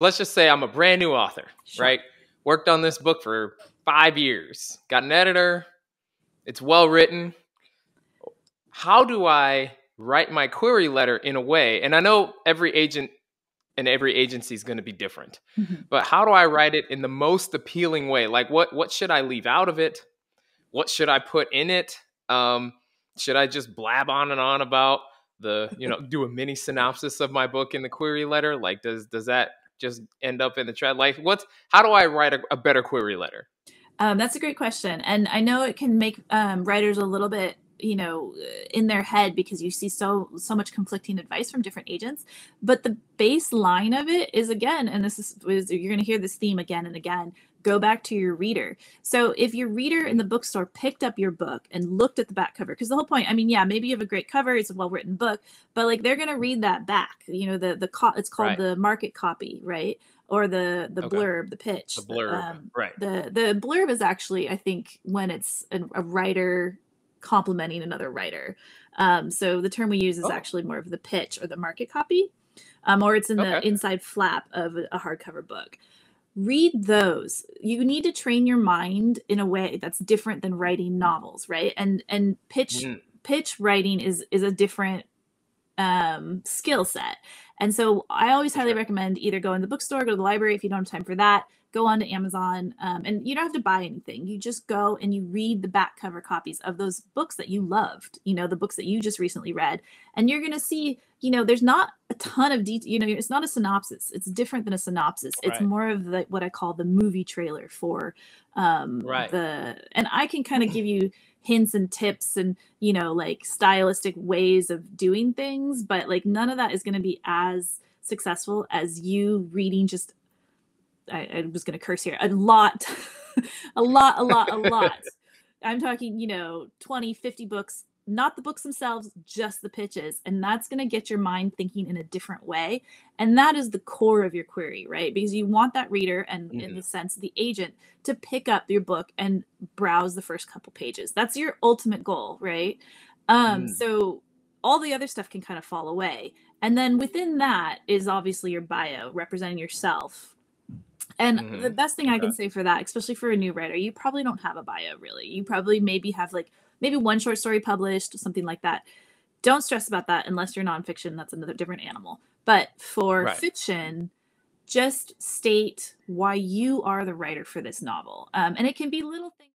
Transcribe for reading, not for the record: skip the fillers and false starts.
let's just say I'm a brand new author, Sure. right? Worked on this book for 5 years, got an editor, it's well written. How do I write my query letter in a way? And I know every agent and every agency is going to be different, Mhm. but how do I write it in the most appealing way? Like what should I leave out of it? What should I put in it? Should I just blab on and on about do a mini synopsis of my book in the query letter? Like, does that just end up in the chat? Like, how do I write a better query letter? That's a great question. And I know it can make writers a little bit, in their head because you see so much conflicting advice from different agents. But the baseline of it is, again, and you're going to hear this theme again and again, go back to your reader. So if your reader in the bookstore picked up your book and looked at the back cover, because the whole point, I mean, yeah, maybe you have a great cover, it's a well-written book, but like they're going to read that back, it's called Right. the market copy, right? Or the Okay. blurb, the pitch. The blurb. Right. The blurb is actually, I think, when it's a writer complimenting another writer. So the term we use is actually more of the pitch or the market copy, or it's in the inside flap of a hardcover book. Read those. You need to train your mind in a way that's different than writing novels, right? And pitch writing is a different skill set. And so I always highly recommend either go in the bookstore, go to the library if you don't have time for that, go on to Amazon, and you don't have to buy anything. You just go and you read the back cover copies of those books that you loved, the books that you just recently read. And you're going to see, there's not a ton of detail, it's not a synopsis. It's different than a synopsis. It's more of what I call the movie trailer for and I can kind of give you hints and tips and like stylistic ways of doing things, but like none of that is going to be as successful as you reading just I was going to curse here, a lot a lot. I'm talking 20, 50 books, not the books themselves, just the pitches, and that's going to get your mind thinking in a different way. And that is the core of your query, right? Because you want that reader, and in the sense the agent, to pick up your book and browse the first couple pages. That's your ultimate goal, right? So all the other stuff can kind of fall away, and then within that is obviously your bio representing yourself. And the best thing I can say for that, especially for a new writer, you probably don't have a bio, really. You probably maybe have maybe one short story published, something like that. Don't stress about that unless you're nonfiction. That's another different animal. But for fiction, just state why you are the writer for this novel. And it can be little things.